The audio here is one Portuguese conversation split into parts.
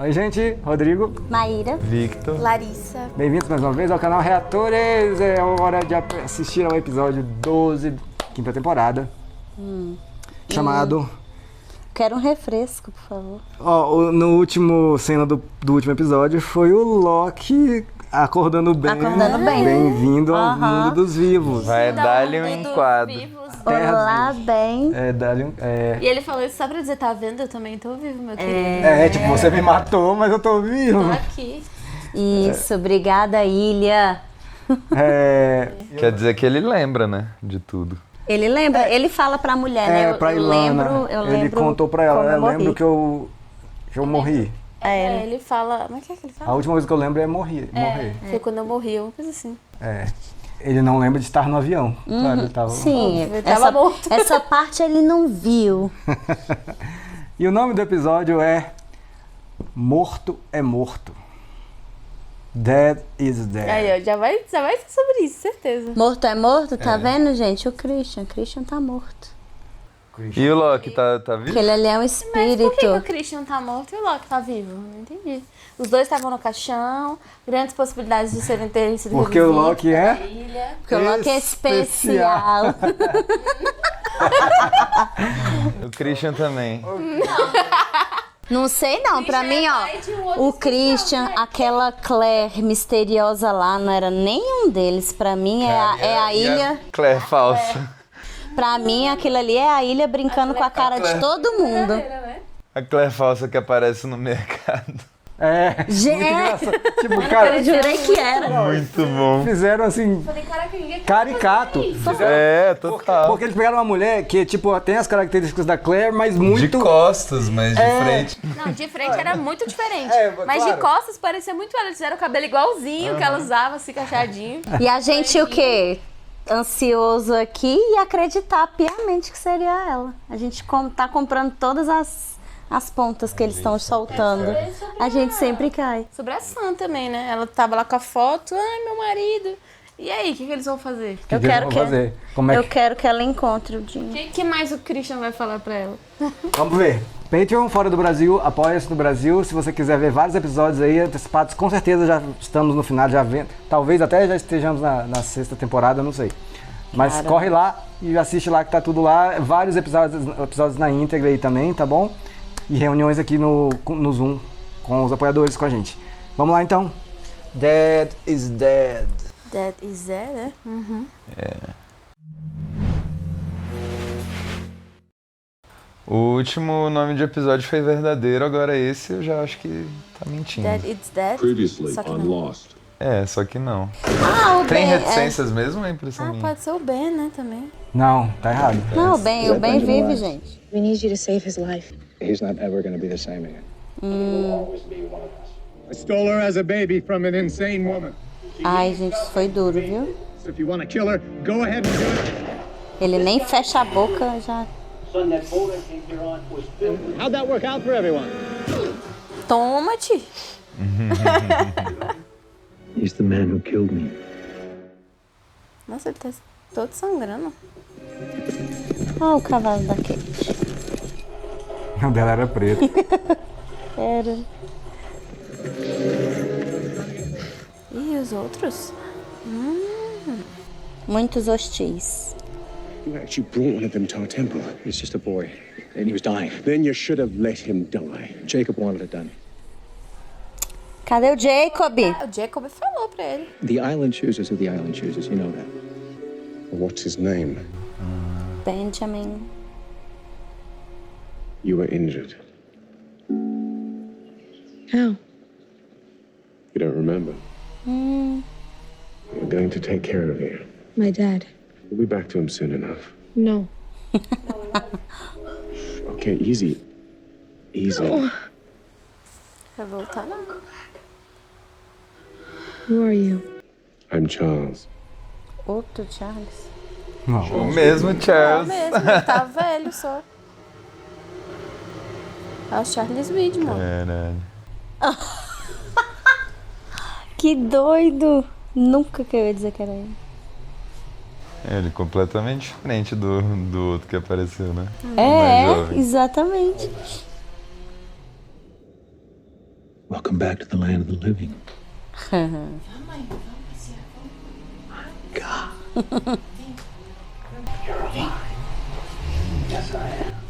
Oi, gente. Rodrigo. Maíra. Victor. Larissa. Bem-vindos mais uma vez ao canal Reatores. É hora de assistir ao episódio 12, quinta temporada. Chamado... Quero um refresco, por favor. Ó, no último cena do último episódio foi o Loki acordando bem. Acordando bem. Bem-vindo ao mundo dos vivos. Vai dar-lhe um enquadro. Olá, bem. Dá-lhe um... E ele falou isso só pra dizer, tá vendo? Eu também tô vivo, meu querido. tipo, você me matou, mas eu tô vivo. Tô aqui. Isso, obrigada, Ilha. Quer dizer que ele lembra, né? De tudo. Ele lembra, ele fala pra mulher, né? Pra Ilana. Eu lembro. Ele contou pra ela, como eu lembro que eu morri. Ele fala... Como é que ele A fala? última coisa que eu lembro é morrer. Foi quando eu morri, uma coisa assim. Ele não lembra de estar no avião. Claro, ele tava... Sim, Ele tava morto. essa parte ele não viu. E o nome do episódio é Morto é Morto. Dead is Dead. Aí, ó, já vai ser sobre isso, certeza. Morto é morto, tá vendo, gente? O Christian tá morto. E o Loki tá vivo? Porque ele ali é um Mas por que o espírito. Christian tá morto e o Loki tá vivo? Não entendi. Os dois estavam no caixão, grandes possibilidades de terem sido Porque o revividos Loki pela é... ilha. Porque o Loki é especial. O Christian também. Não sei não, pra mim, ó, o Christian, aquela Claire misteriosa lá, não era nenhum deles. Pra mim é a E ilha. Claire falsa. Pra mim aquilo ali é a ilha brincando com a cara de todo mundo. A Claire falsa que aparece no mercado. Gente, Muito engraçado. Tipo, cara, eu jurei que era. Muito bom. fizeram assim, Falei, caraca, ninguém caricato. Total. Porque eles pegaram uma mulher que, tipo, tem as características da Claire, mas muito... De costas, mas de frente. Não, de frente era muito diferente. Mas claro. de costas parecia muito ela. Eles fizeram o cabelo igualzinho que ela usava, assim, cachadinho. E a gente o quê? Ansioso aqui e acreditar piamente que seria ela. A gente tá comprando todas as pontas que eles estão soltando. A gente sempre cai. Sobre a Sam também, né? Ela tava lá com a foto, ai, meu marido. E aí, o que eles vão fazer? que eles vão fazer? Como é Eu que... quero que ela encontre o Jim. O que mais o Christian vai falar pra ela? Vamos ver. Patreon fora do Brasil, apoia-se no Brasil. Se você quiser ver vários episódios aí antecipados, com certeza já estamos no final, já vendo. Talvez até já estejamos na sexta temporada, eu não sei. Mas corre lá e assiste lá que tá tudo lá. Vários episódios na íntegra aí também, tá bom? E reuniões aqui no Zoom com os apoiadores com a gente. Vamos lá então. Dead is Dead. That is that, né? O último nome de episódio foi verdadeiro, agora esse eu já acho que tá mentindo. That it's that. Previously Só que on não. Lost. Só que não. O Tem Ben, reticências mesmo, é impressão minha? Pode ser o Ben, né, também. Não, tá errado. Não, o Ben vive, gente. We need you to save his life. He's not ever going to be the same again. I stole her as a baby from an insane woman. Ai, gente, isso foi duro, viu? So if you want to kill her, go ahead and do it. Ele nem fecha a boca, já... How'd that work out for everyone? Toma-te. He's the man who killed me. Nossa, ele tá todo sangrando. Olha o cavalo da Kate. O dela era preto. Era. E os outros? Muitos hostis. You actually brought one of them to our temple. He's just a boy, and he was dying. Then you should have let him die. Jacob wanted it done. Cadê o Jacob? O Jacob falou pra ele. The island chooses who the island chooses. You know that. What's his name? Benjamin. You were injured. How? You don't remember? We're going to take care of you. My dad. We'll be back to him soon enough. No. Okay, easy. Easy. Vai voltar, não. Who are you? I'm Charles. Outro Charles. Não. O mesmo É Charles. mesmo, ele tá velho só. É o Charles Widmore. Caralho. Que doido! Nunca que eu ia dizer que era ele. Ele completamente diferente do outro que apareceu, né? Mais É, jovem. exatamente. Welcome back to the land of the living.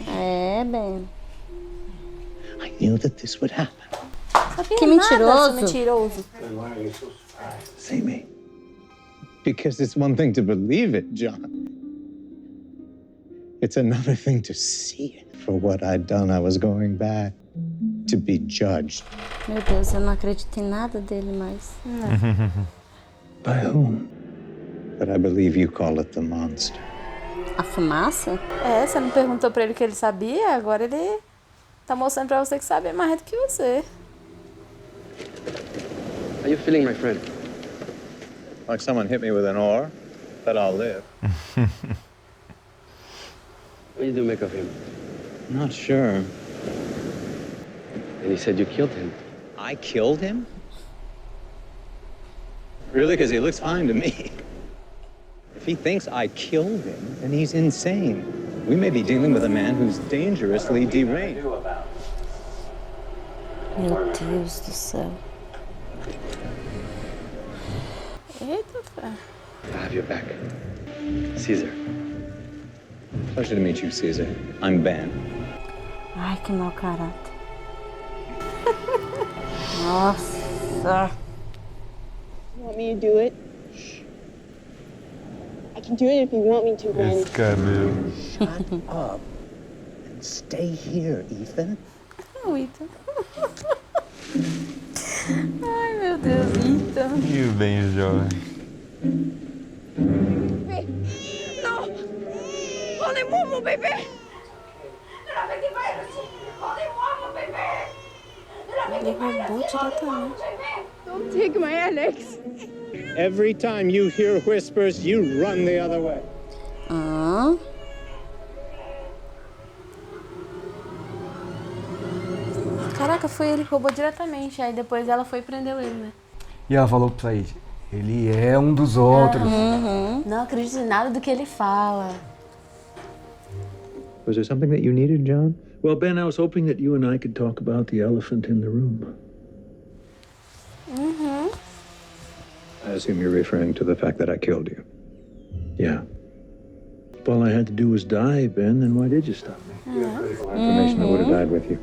É, bem. I knew that this would happen. Sabia Que nada, seu mentiroso. mentiroso. See me? Because it's one thing to believe it, John. It's another thing to see it. For what I'd done, I was going back to be judged. Meu Deus, eu não acredito em nada dele mais. By whom? But I believe you call it the monster. A fumaça? É, você não perguntou pra ele o que ele sabia, agora ele tá mostrando pra você que sabe mais do que você. How are you feeling, my friend? Like someone hit me with an oar, but I'll live. What do you make of him? Not sure. And he said you killed him. I killed him? Really? Because he looks fine to me. If he thinks I killed him, then he's insane. We may be dealing with a man who's dangerously deranged. Meu Deus do céu. Eita, pé. I have your back. Caesar. Pleasure to meet you, Caesar. I'm Ben. Ai, que mau caráter. Nossa. You want me to do it? I can do it if you want me to, Ben. Esse cabelo. Shut up and stay here, Ethan. Eita. Ai, meu Deus, Ethan. E o bem jovem. Ele roubou diretamente. Don't take my Alex. Every time you hear whispers, you run the other way. Ah, Caraca, foi ele que roubou diretamente. Aí depois ela foi e prendeu ele, né? E ela falou pro Said, ele é um dos outros. Não acredito em nada do que ele fala. Was there something that you needed, John? Well, Ben, I was hoping that you and I could talk about the elephant in the room. I assume you're referring to the fact that I killed you. Yeah. If all I had to do was die, Ben, then why did you stop me? Information, I would have died with you.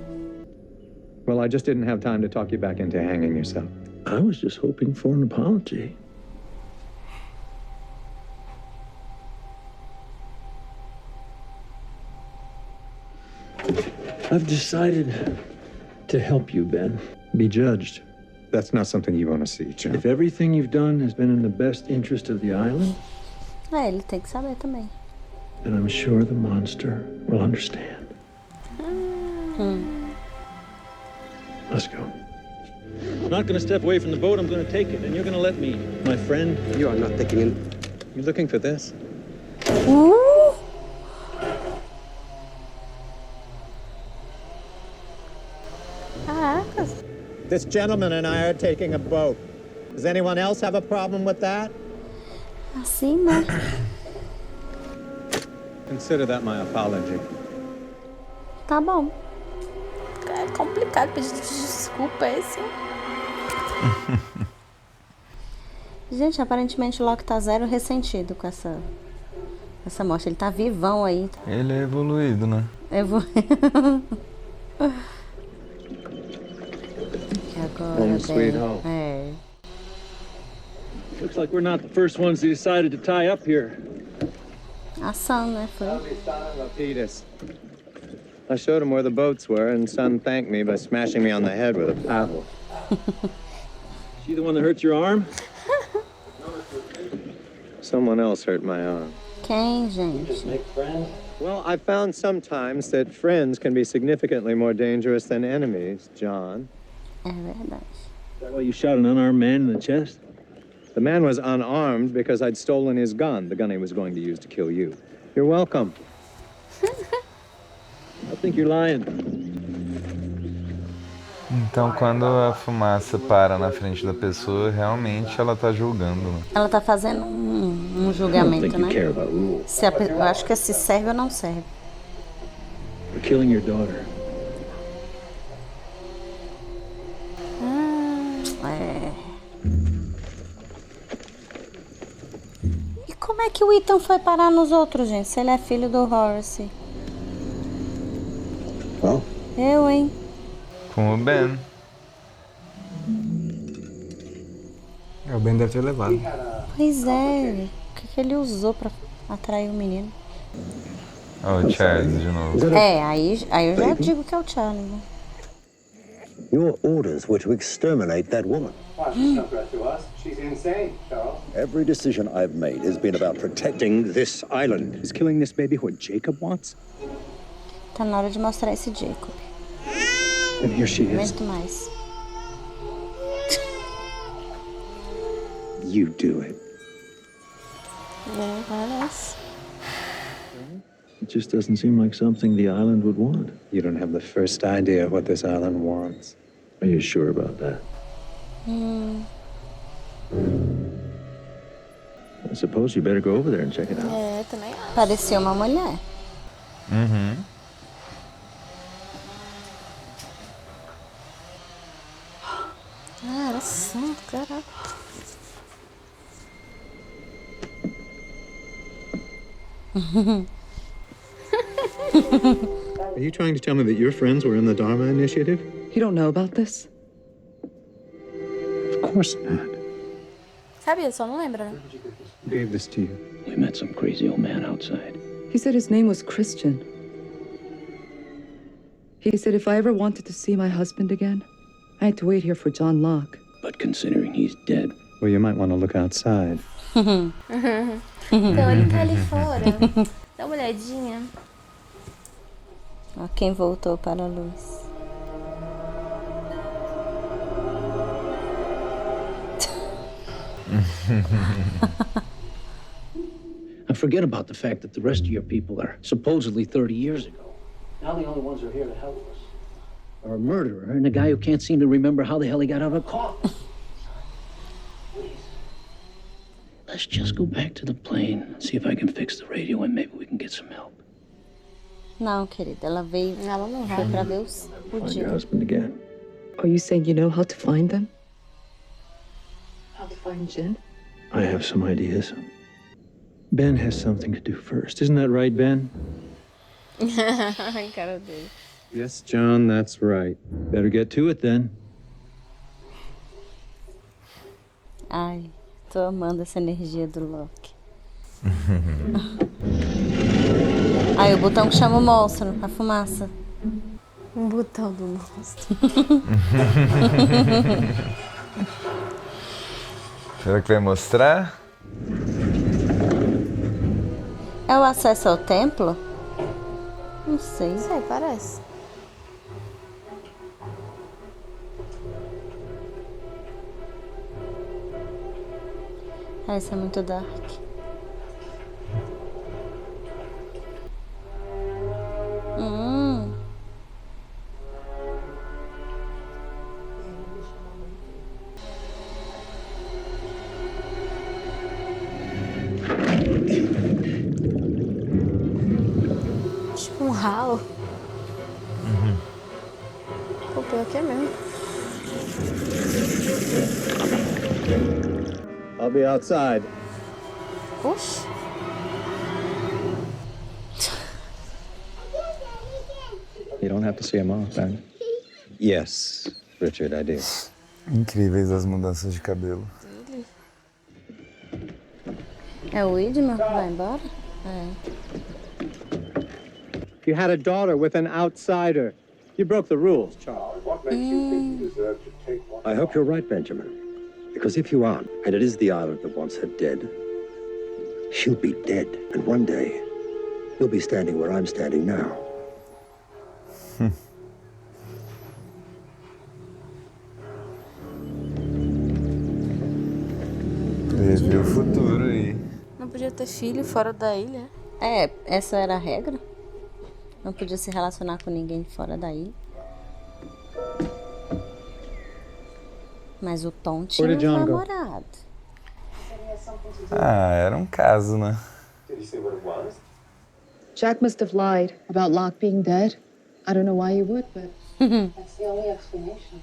Well, I just didn't have time to talk you back into hanging yourself. I was just hoping for an apology. I've decided to help you, Ben. Be judged. That's not something you want to see, John. If everything you've done has been in the best interest of the island, é, ele tem que saber também. then I'm sure the monster will understand. Let's go. I'm not going to step away from the boat. I'm going to take it, and you're going to let me, my friend. You are not taking it. You looking for this? Caracas. This gentleman and I are taking a boat. Does anyone else have a problem with that? Assim, né? Consider that my apology. Tá bom. É complicado pedir desculpa esse. Gente, aparentemente o Loki tá zero ressentido com essa morte. Ele tá vivão aí. Ele é evoluído, né? Eu vou... Que agora, Home sweet bem, home. é. Looks like we're not the first ones who decided to tie up here. Ação, né? Foi. Lapidus. I showed him where the boats were, and Son thanked me by smashing me on the head with a paddle. She the one that hurt your arm? Someone else hurt my arm. Quem, gente? Well, I found sometimes that friends can be significantly more dangerous than enemies, John. É verdade. Is that why you shot an unarmed man in the chest? The man was unarmed because I'd stolen his gun, the gun he was going to use to kill you. You're welcome. I think you're lying. Então, quando a fumaça para na frente da pessoa, realmente ela tá julgando, né? Ela tá fazendo um julgamento, né? Se eu acho que se serve ou não serve. For killing your daughter. É. E como é que o Ethan foi parar nos outros, gente? Se ele é filho do Horace. Well, Eu, hein? Com o Ben. O Ben deve ter levado. Pois é. O que ele usou pra atrair o menino? Ó, o Charles de novo. É, aí eu já digo que é o Charlie, né? Your orders were to exterminate that woman. She's no threat to us. She's insane, Charles. Every decision I've made has been about protecting this island. Is killing this baby what Jacob wants? Tá na hora de mostrar esse Jacob. And here she is. Muito mais. You do it. É, parece. It just doesn't seem like something the island would want. You don't have the first idea of what this island wants. Are you sure about that? I suppose you better go over there and check it out. É, também acho. Parecia uma mulher. Uhum. Ah, era santo, caraca. Are you trying to tell me that your friends were in the Dharma Initiative? You don't know about this? Of course not. Sabia, só não lembra, né? Who gave this to you? We met some crazy old man outside. He said his name was Christian. He said if I ever wanted to see my husband again, I had to wait here for John Locke. But considering he's dead, Well, you might want to look outside. Então ele tá ali fora. Dá uma olhadinha. Ó, quem voltou para a luz. and forget about the fact that the rest of your people are supposedly 30 years ago. Now the only ones who are here to help us are a murderer and a guy who can't seem to remember how the hell he got out of a coffin. Please. Let's just go back to the plane, see if I can fix the radio, and maybe we can get some help. Não, querida, ela veio. Ela não vai. Foi pra ver o Find dia. your husband again. Are you saying you know how to find them? How to find Jen? I have some ideas. Ben has something to do first. Isn't that right, Ben? Ai, cara dele. Yes, John, that's right. Better get to it then. Ai, tô amando essa energia do Loki. Aí o botão que chama o monstro, a fumaça. Um botão do monstro. Será que vai mostrar? É o acesso ao templo? Não sei. Não sei, parece. Ah, isso é muito dark. Tipo um ralo. Pô, pior que é mesmo. I'll be outside. Oxi. You don't have to see him off, Ben. Yes, Richard, I do. Incríveis as mudanças de cabelo. É o Widmer que vai embora? É. You had a daughter with an outsider. You broke the rules, Charles. What makes you think you deserve to take one? I hope you're right, Benjamin. Because if you aren't, and it is the island that wants her dead, she'll be dead. And one day, you'll be standing where I'm standing now. Prever o futuro aí. Não podia ter filho fora da ilha? É, essa era a regra? Não podia se relacionar com ninguém fora da ilha. Mas o Tom tinha Where did John um go? namorado. Ah, era um caso, né? Did he say what it was? Jack must have lied about Locke being dead. I don't know why he would, but That's the only explanation.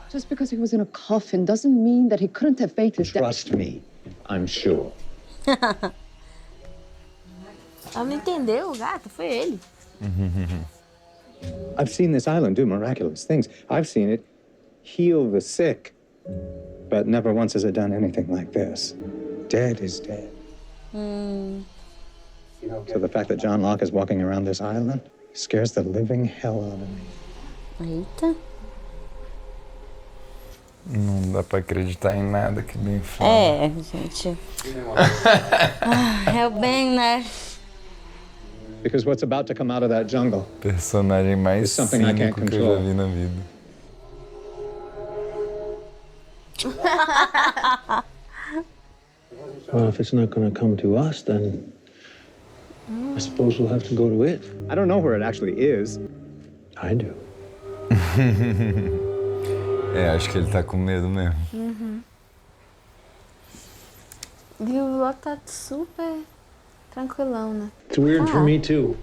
Just because he was in a coffin doesn't mean that he couldn't have faked his death. Trust me, I'm sure. Ela não entendeu, gato, foi ele. I've seen this island do miraculous things. I've seen it heal the sick. But never once has it done anything like this. Dead is dead. So the fact that John Locke is walking around this island scares the living hell out of me. Eita. Não dá pra acreditar em nada que bem fala. É, gente. É o bem, né? Because what's about to come out of that jungle Personagem mais is something I can't cínico que eu já control. vi na vida. Well, if it's not gonna come to us, then I suppose we'll have to go to it. I don't know where it actually is. I do. Acho que ele tá com medo mesmo. E o Locke tá super tranquilão, né? It's weird for me too.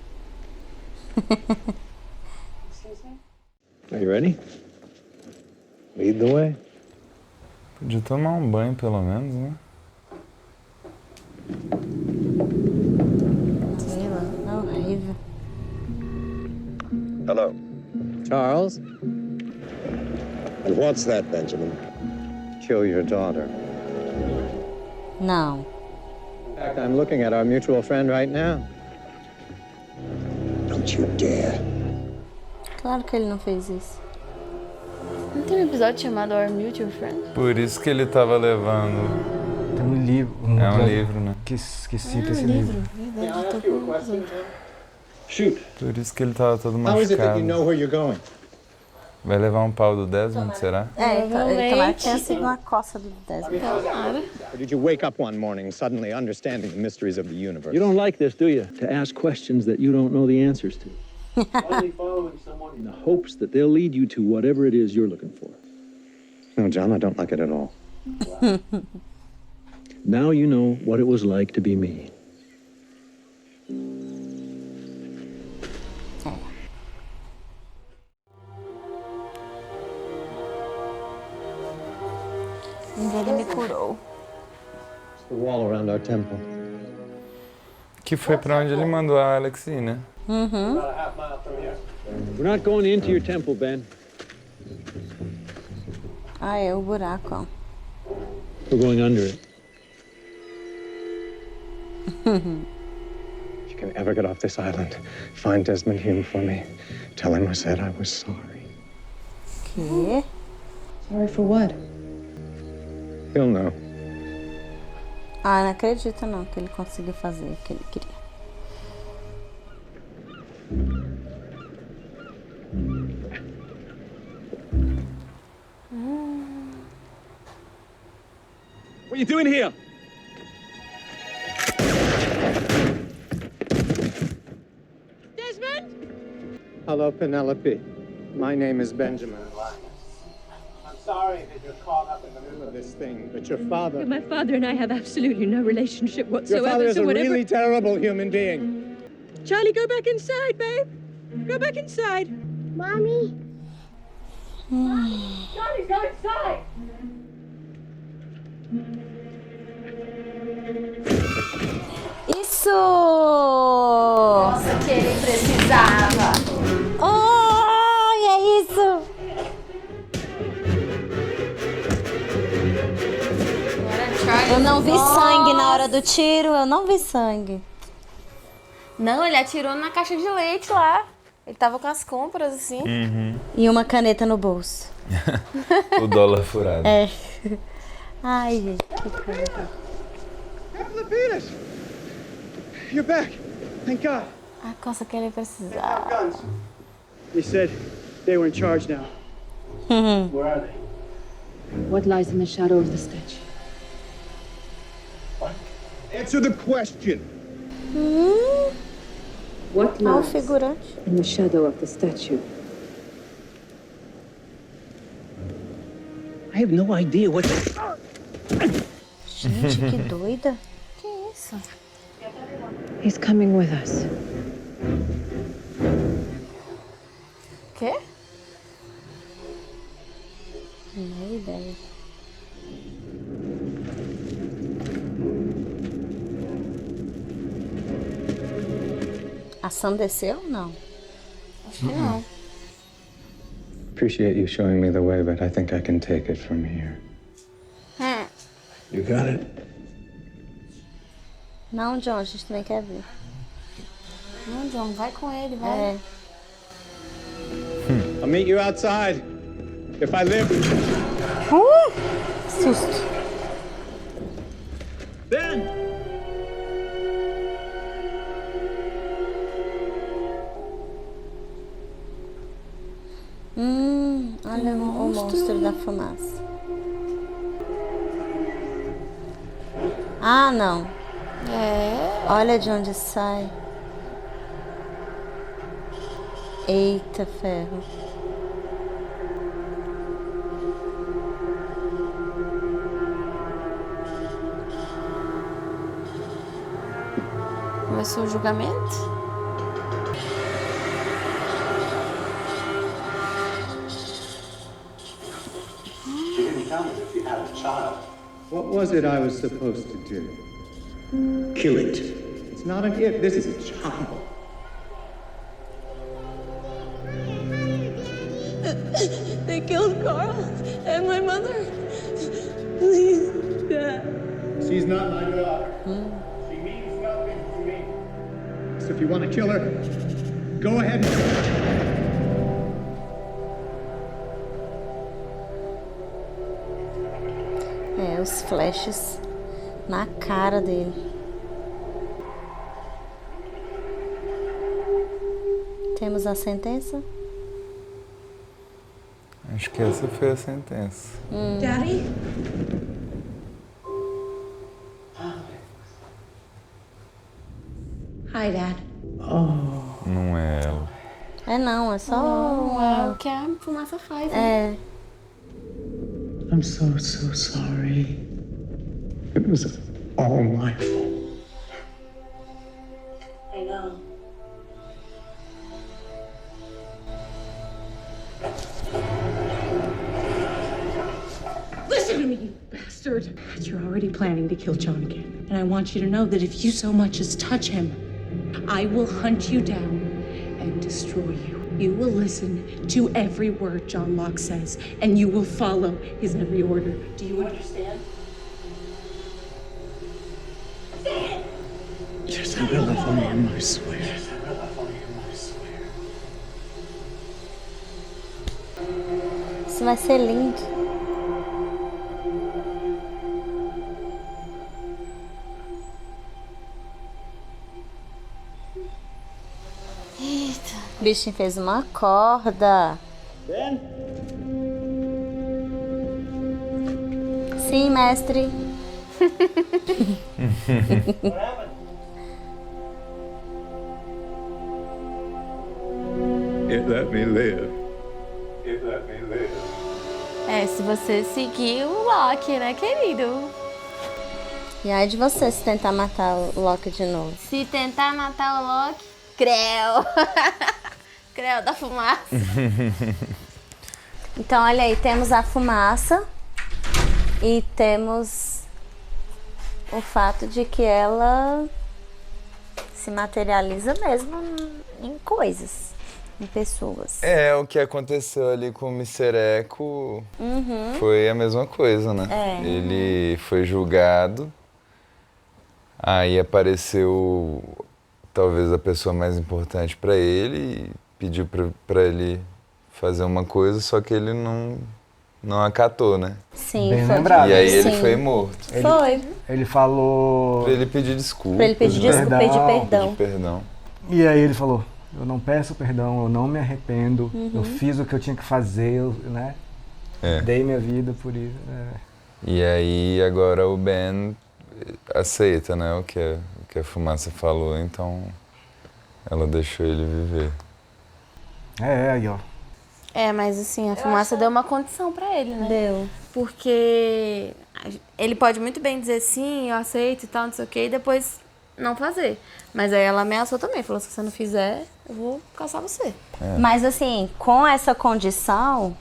Are you ready? Lead the way. Podia tomar um banho pelo menos, né? Sei lá, é horrível. Hello. Charles? And what's that, Benjamin? Kill your daughter. Não. In fact, I'm looking at our mutual friend right now. Don't you dare. Claro que ele não fez isso. Não tem um episódio chamado Our Mutual Friend? Por isso que ele tava levando. Tem um livro. É um livro, né? Que cita esse livro. Verdade, tô com Shoot. Por isso que ele tava todo How is it that you machucado. know where you're going? Vai levar um pau do Desmond, será? Ele tomara que tenha sido uma coça do Desmond. Or did you wake up one morning suddenly understanding the mysteries of the universe? You don't like this, do you? To ask questions that you don't know the answers to. Only following someone In the hopes that they'll lead you to whatever it is you're looking for. No, John, I don't like it at all. Now you know what it was like to be me. Ele me curou. The wall around our temple. Que foi pra onde ele mandou a Alex ir, né? about a half mile from here. We're not going into your temple, Ben. Ah, é o buraco, ó. We're going under it. If you can ever get off this island, find Desmond Hume for me. Tell him I said I was sorry. Que? Sorry for what? He'll know. Ah, não acredito não que ele conseguiu fazer o que ele queria. What are you doing here? Hello, Penelope. My name is Benjamin. I'm sorry that you're caught up in the middle of This thing, but your father. My father and I have absolutely no relationship Your whatsoever. father is so a whatever. really terrible human being. Charlie, go back inside, babe. Go back inside. Mommy? Johnny, go inside! Isso! Nossa, que ele precisava. Oh, é isso! Eu não vi sangue na hora do tiro, eu não vi sangue. Não, ele atirou na caixa de leite lá. Ele tava com as compras, assim. E uma caneta no bolso. O dólar furado. É. Ai, gente, que coisa. Venus! You're back. Thank God. A coisa que ele precisava. guns. They said they were in charge now. Where are they? What lies in the shadow of the statue? Answer the question. What Olha o lies figurante. in the shadow of the statue? I have no idea what. Gente, que doida. Que isso? He's coming with us. Quê? Nem ideia. A Sam desceu? Não. Acho que não. Appreciate you showing me the way, but I think I can take it from here. You got it? Não, John, a gente também quer ver. Não, John, vai com ele, vai. É. I'll meet you outside. If I live. Susto. Ben! Olha o monstro da fumaça. Ah, não. É. Olha de onde sai. Eita, ferro. Começou o julgamento? She didn't tell me that she had a child. What was it I was supposed to do? Kill it. It's not an if, this is a child. They killed Carl and my mother. Please, Dad. She's not my daughter. She means nothing to me. So if you want to kill her, go ahead and kill her. É, os flashes na cara dele. Temos a sentença? Acho que essa foi a sentença. Daddy? Hi, Dad. Não é ela. É não, é só... Não, é o que a fumaça faz, né? É. I'm so sorry. It was all my fault. I know. Listen to me, you bastard. You're already planning to kill John again. And I want you to know that if you so much as touch him, I will hunt you down and destroy you. You will listen to every word John Locke says, and you will follow his every order. Do you understand? Yes, I will if I am, I swear. Isso vai ser lindo. Eita. O bichinho fez uma corda. Ben? Sim, mestre. It let me live. It let me live. É, se você seguir o Loki, né, querido? E aí de você se tentar matar o Loki de novo. Se tentar matar o Loki, creu. Creu da fumaça. Então, olha aí, temos a fumaça e temos o fato de que ela se materializa mesmo em coisas, em pessoas. É, o que aconteceu ali com o Misereco foi a mesma coisa, né? É. Ele foi julgado, aí apareceu talvez a pessoa mais importante pra ele e pediu pra ele fazer uma coisa, só que ele não acatou, né? Sim, Bem foi. lembrado. E aí ele Sim. foi morto. Foi. Ele falou... Pra ele pedir desculpa. Pra ele pedir desculpa, pedir perdão. Perdão. E aí ele falou, eu não peço perdão, eu não me arrependo, eu fiz o que eu tinha que fazer, né? É. Dei minha vida por isso. E aí agora o Ben aceita, né, o que a fumaça falou, então ela deixou ele viver. Aí ó. É, mas assim, a fumaça deu uma condição pra ele, né? Deu. Porque ele pode muito bem dizer sim, eu aceito e tal, não sei o quê, e depois não fazer. Mas aí ela ameaçou também, falou, se você não fizer, eu vou caçar você. Mas assim, com essa condição,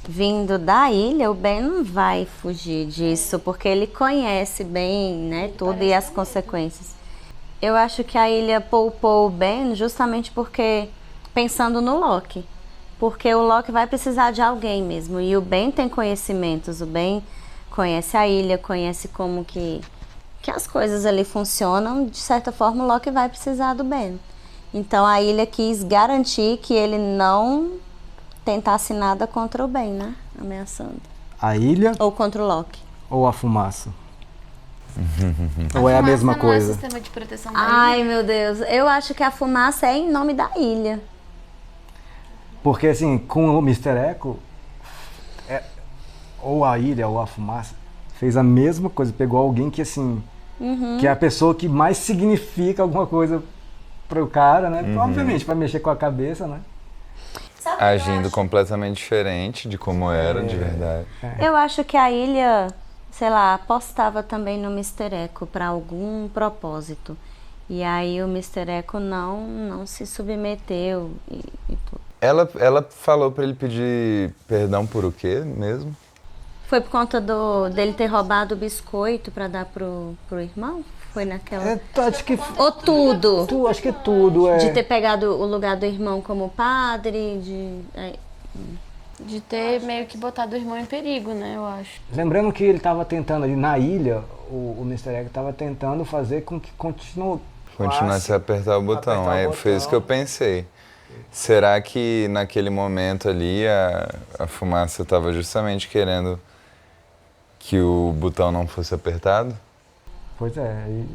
vindo da ilha, o Ben não vai fugir disso, porque ele conhece bem, né, tudo e as consequências. Eu acho que a ilha poupou o Ben justamente porque, pensando no Loki, porque o Loki vai precisar de alguém mesmo, e o Ben tem conhecimentos, o Ben conhece a ilha, conhece como que as coisas ali funcionam, de certa forma o Loki vai precisar do Ben. Então a ilha quis garantir que ele não tentasse nada contra o Ben, né? Ameaçando. A ilha Ou contra o Loki. ou a fumaça? Ou é a mesma coisa? Não é sistema de proteção da Ai, ilha? meu Deus. Eu acho que a fumaça é em nome da ilha. Porque assim, com o Mr. Echo, ou a ilha ou a fumaça fez a mesma coisa. Pegou alguém que assim, que é a pessoa que mais significa alguma coisa pro cara, né? Obviamente, pra mexer com a cabeça, né? Agindo completamente diferente de como era de verdade. Eu acho que a ilha, sei lá, apostava também no Mr. Echo para algum propósito. E aí o Mr. Echo não se submeteu e tudo. Ela falou pra ele pedir perdão por o quê mesmo? Foi por conta dele ter roubado o biscoito para dar pro irmão? Foi naquela... Acho que... Ou tudo? Acho que tudo, De ter pegado o lugar do irmão como padre, De ter meio que botado o irmão em perigo, né, eu acho. Lembrando que ele estava tentando ali na ilha, o Mr. Egg estava tentando fazer com que Continuasse a apertar o botão. Foi isso que eu pensei. Será que naquele momento ali a fumaça estava justamente querendo que o botão não fosse apertado? Pois é, aí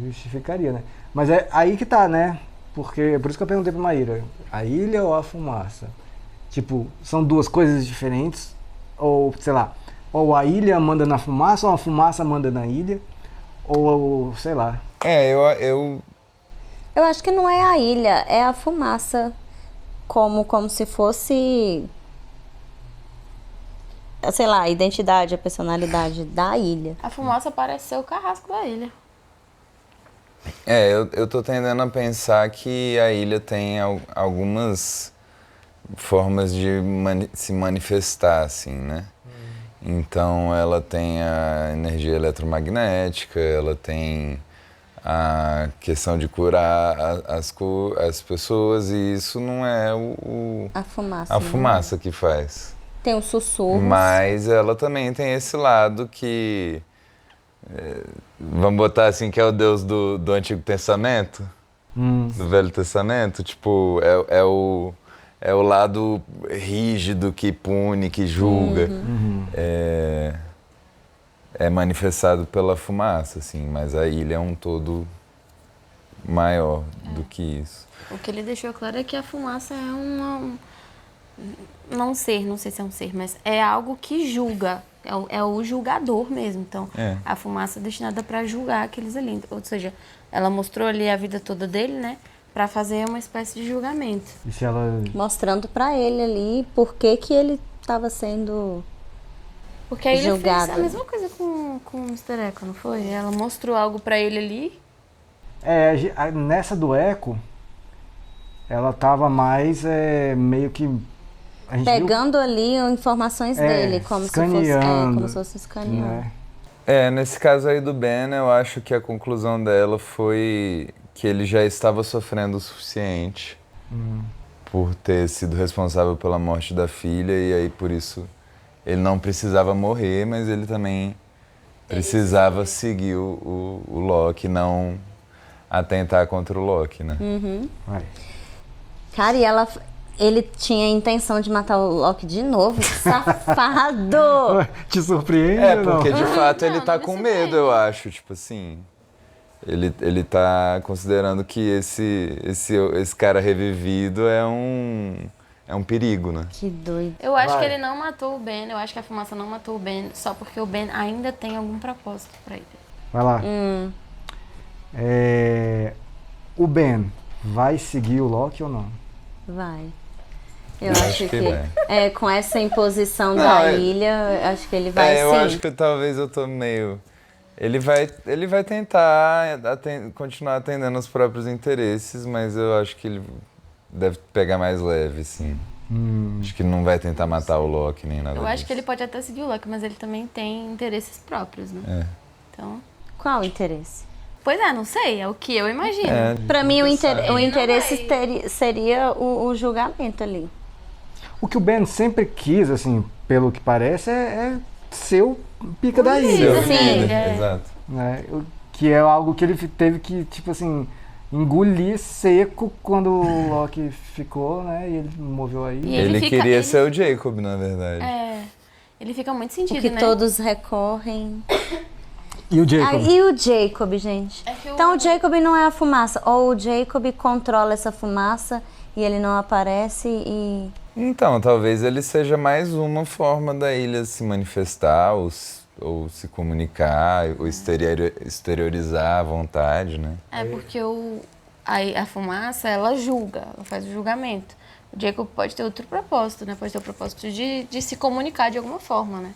justificaria, né? Mas é aí que tá, né? Porque, por isso que eu perguntei pra Maíra, a ilha ou a fumaça? Tipo, são duas coisas diferentes? Ou, sei lá, ou a ilha manda na fumaça, ou a fumaça manda na ilha? Ou, sei lá. Eu acho que não é a ilha, é a fumaça como se fosse, sei lá, a identidade, a personalidade da ilha. A fumaça parece ser o carrasco da ilha. Eu tô tendendo a pensar que a ilha tem algumas formas de se manifestar, assim, né? Então ela tem a energia eletromagnética, ela tem a questão de curar as pessoas, e isso não é a fumaça que faz. Tem um sussurro. Mas ela também tem esse lado que, vamos botar assim, que é o Deus do Antigo Testamento, do Velho Testamento, tipo, é o lado rígido que pune, que julga. É manifestado pela fumaça, assim, mas a ilha é um todo maior do que isso. O que ele deixou claro é que a fumaça é não sei se é um ser, mas é algo que julga, é o julgador mesmo. Então, a fumaça é destinada para julgar aqueles ali. Ou seja, ela mostrou ali a vida toda dele, né, para fazer uma espécie de julgamento. E se ela... Mostrando para ele ali por que ele estava sendo... Porque aí ele julgado. fez a mesma coisa com o Mr. Echo, não foi? Ela mostrou algo pra ele ali. Nessa do Echo, ela tava mais meio que... Pegando ali informações dele, como se fosse escaneando. Nesse caso aí do Ben, eu acho que a conclusão dela foi que ele já estava sofrendo o suficiente por ter sido responsável pela morte da filha, e aí por isso... Ele não precisava morrer, mas ele também precisava seguir o Loki, não atentar contra o Loki, né? Cara, e ele tinha a intenção de matar o Loki de novo, safado! Te surpreende? Porque de fato ele tá com medo, eu acho, tipo assim... Ele tá considerando que esse cara revivido é um perigo, né? Que doido. Eu acho que ele não matou o Ben, eu acho que a fumaça não matou o Ben, só porque o Ben ainda tem algum propósito pra ele. Vai lá. O Ben vai seguir o Loki ou não? Vai. Eu acho que com essa imposição da ilha, acho que ele vai sim. Eu acho que talvez eu tô meio... Ele vai tentar continuar atendendo aos próprios interesses, mas eu acho que ele deve pegar mais leve, sim. Acho que ele não vai tentar matar o Loki nem nada Eu acho disso. que ele pode até seguir o Loki, mas ele também tem interesses próprios, né? Então... Qual o interesse? Pois é, não sei, é o que eu imagino. Pra mim, o interesse seria o julgamento ali. O que o Ben sempre quis, assim, pelo que parece, é ser o pica da ilha. Exato. Né? Que é algo que ele teve que, tipo assim, engolir seco quando o Loki ficou, né? E ele moveu aí. Ele queria ser o Jacob, na verdade. Ele fica muito sentido, O que né? todos recorrem. E o Jacob? E o Jacob, gente? Então o Jacob não é a fumaça. Ou o Jacob controla essa fumaça e ele não aparece e... Então, talvez ele seja mais uma forma da ilha se manifestar ou se comunicar, ou exteriorizar à vontade, né? É porque a fumaça, ela julga, ela faz o julgamento. O Jacob pode ter outro propósito, né? Pode ter o propósito de se comunicar de alguma forma, né?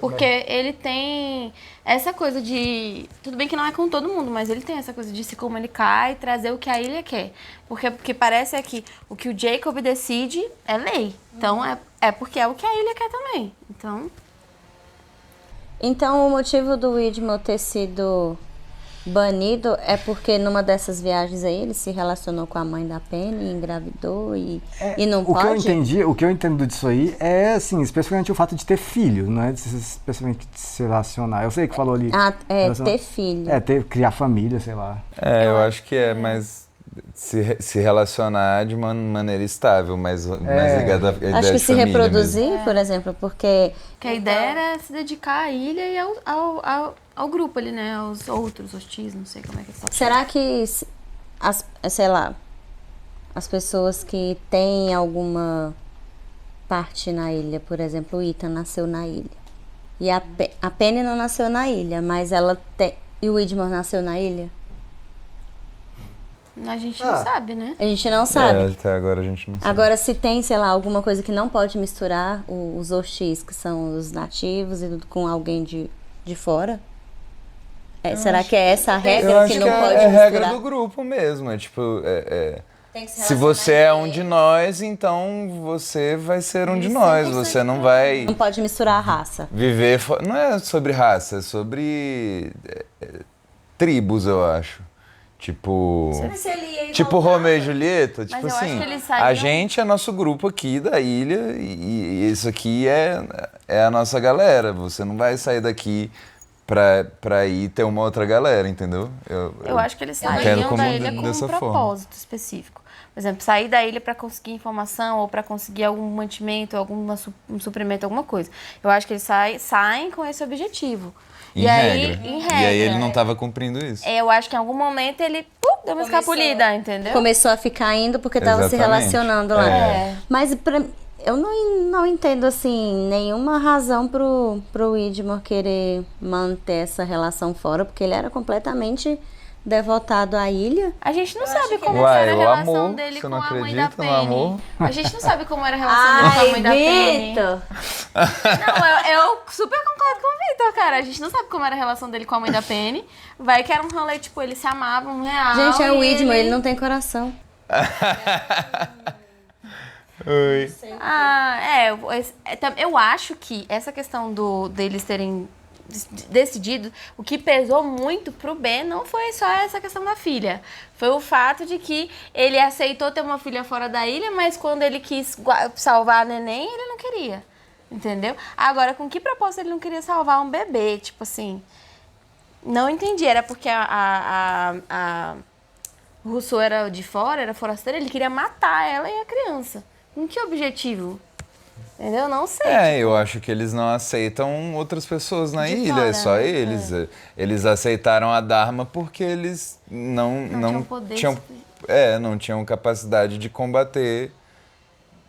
Porque ele tem essa coisa de... Tudo bem que não é com todo mundo, mas ele tem essa coisa de se comunicar e trazer o que a ilha quer. Porque o que parece é que o que o Jacob decide é lei. Então, é porque é o que a ilha quer também. Então, o motivo do Widmore ter sido banido é porque numa dessas viagens aí ele se relacionou com a mãe da Penny, engravidou e não pode? O que eu entendo disso aí é, assim, especificamente o fato de ter filho, não é especificamente de se relacionar. Eu sei que falou ali... ter filho. Criar família, sei lá. Eu acho que é mais se relacionar de uma maneira estável, mais ligada à ideia de família. Acho que se reproduzir, mesmo. por exemplo, porque... Porque a ideia era se dedicar à ilha e ao grupo ali, né? Aos outros hostis, não sei como é que pode. Será que, as pessoas que têm alguma parte na ilha, por exemplo, o Ethan nasceu na ilha. E a Penny não nasceu na ilha, mas ela tem... E o Widmore nasceu na ilha? A gente não sabe, né? A gente não sabe. Até agora a gente não sabe. Agora, se tem, sei lá, alguma coisa que não pode misturar os hostis, que são os nativos, com alguém de fora... será que é essa a regra que não pode misturar? É a regra do grupo mesmo. É tipo, se você é um de nós, então você vai ser um de nós. Você não vai... Não pode misturar a raça. Viver... Não é sobre raça, é sobre tribos, eu acho. Tipo Romeu e Julieta. Tipo assim, a gente é nosso grupo aqui da ilha e isso aqui é a nossa galera. Você não vai sair daqui pra ir ter uma outra galera, entendeu? Eu acho que eles saíram da ilha com um propósito específico. Por exemplo, sair da ilha para conseguir informação ou para conseguir algum mantimento, um suprimento, alguma coisa. Eu acho que eles saem com esse objetivo. Em regra. E aí ele não estava cumprindo isso. Eu acho que em algum momento ele deu uma escapulida, entendeu? Começou a ficar indo porque estava se relacionando lá. Mas eu não entendo, assim, nenhuma razão pro Widmore querer manter essa relação fora, porque ele era completamente devotado à ilha. A gente não sabe como era a relação dele com a mãe da Penny. A gente não sabe como era a relação dele com a mãe da Penny. Não, eu super concordo com o Vitor, cara. A gente não sabe como era a relação dele com a mãe da Penny. Vai que era um rolê, tipo, eles se amavam real. Gente, é o Widmore, ele não tem coração. Oi. Eu acho que essa questão deles terem decidido, o que pesou muito pro Ben não foi só essa questão da filha. Foi o fato de que ele aceitou ter uma filha fora da ilha, mas quando ele quis salvar a neném, ele não queria. Entendeu? Agora, com que propósito ele não queria salvar um bebê? Tipo assim, não entendi. Era porque a Rousseau era de fora, era forasteira, ele queria matar ela e a criança. Com que objetivo? Entendeu? Não sei. Eu acho que eles não aceitam outras pessoas na ilha, fora, é só eles. Eles aceitaram a Dharma porque eles não tinham capacidade de combater.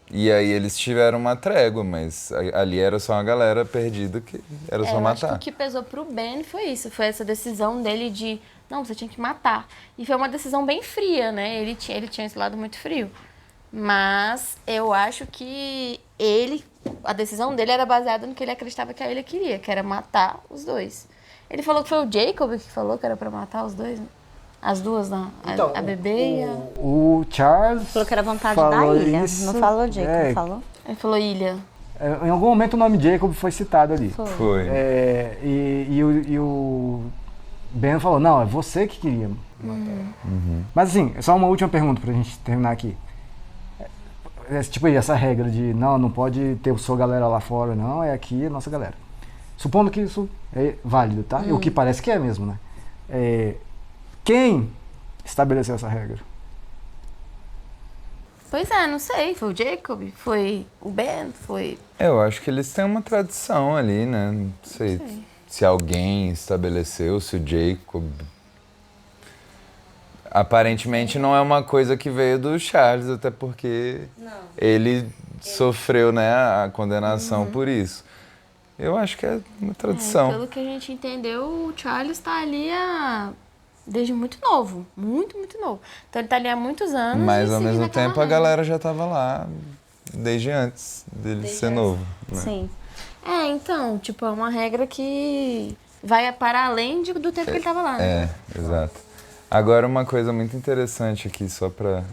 E aí eles tiveram uma trégua, mas ali era só uma galera perdida que era só matar. Eu acho que o que pesou pro Ben foi isso, foi essa decisão dele de, não, você tinha que matar. E foi uma decisão bem fria, né? Ele tinha esse lado muito frio. Mas eu acho que a decisão dele era baseada no que ele acreditava que a ilha queria, que era matar os dois. Ele falou que foi o Jacob que falou que era pra matar os dois, né? As duas, a bebê e a... O Charles falou que era vontade da ilha. Não falou Jacob, falou? Ele falou ilha. Em algum momento o nome Jacob foi citado ali. Foi. E o Ben falou, não, é você que queria matar. Mas assim, só uma última pergunta pra gente terminar aqui. Tipo essa regra de não pode ter sua galera lá fora, não, é aqui a nossa galera. Supondo que isso é válido, tá? E o que parece que é mesmo, né? Quem estabeleceu essa regra? Pois é, não sei. Foi o Jacob? Foi o Ben? Foi... Eu acho que eles têm uma tradição ali, né? Não sei se alguém estabeleceu, se o Jacob... Aparentemente não é uma coisa que veio do Charles, até porque ele sofreu, né, a condenação por isso. Eu acho que é uma tradição. Pelo que a gente entendeu, o Charles está ali desde muito novo. Muito, muito novo. Então ele está ali há muitos anos. Mas ao mesmo tempo a galera já estava lá desde antes dele ser novo. Né? Sim. Então, tipo, é uma regra que vai para além do tempo que ele estava lá, né? Exato. Agora uma coisa muito interessante aqui, só pra...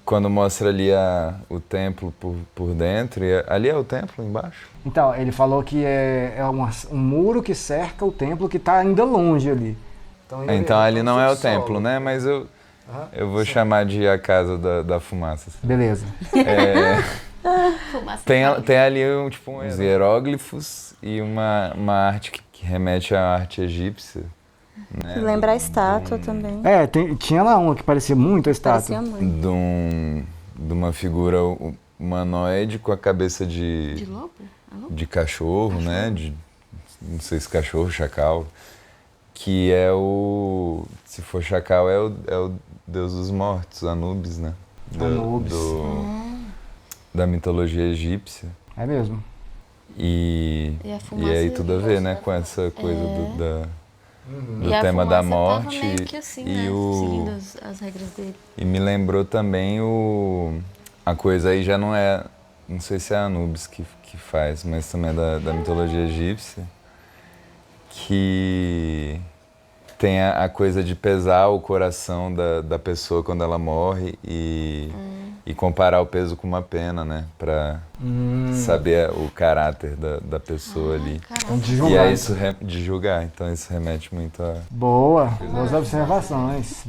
Quando mostra ali o templo por dentro, ali é o templo embaixo? Então, ele falou que é um muro que cerca o templo que tá ainda longe ali. Então ali não é o templo, né? Mas eu vou chamar de a casa da fumaça. Beleza. Tem ali uns hieróglifos e uma arte que remete à arte egípcia. Né? Lembra a estátua também. Tinha lá uma que parecia muito a estátua. Parecia muito. De uma figura humanoide com a cabeça de lobo? De cachorro, né? Não sei se cachorro, chacal. Que é se for chacal, é o deus dos mortos, Anubis, né? Anubis. Da mitologia egípcia. É mesmo. E aí tudo a ver, né? Com essa coisa do tema da morte meio que assim, né? Seguindo as regras dele. E me lembrou também a coisa aí já não sei se é Anubis que faz, mas também é da mitologia egípcia, que tem a coisa de pesar o coração da pessoa quando ela morre e comparar o peso com uma pena, né? Pra saber o caráter da pessoa ali. De e é isso de julgar, então isso remete muito a... Boas observações.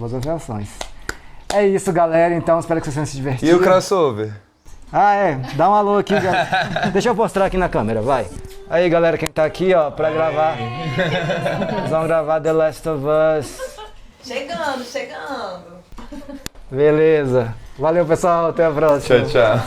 É isso, galera, então espero que vocês tenham se divertido. E o crossover? Dá um alô aqui. Deixa eu mostrar aqui na câmera, vai. Aí, galera, quem tá aqui, ó, pra gravar. Nós vamos gravar The Last of Us. Chegando. Beleza. Valeu, pessoal. Até a próxima. Tchau.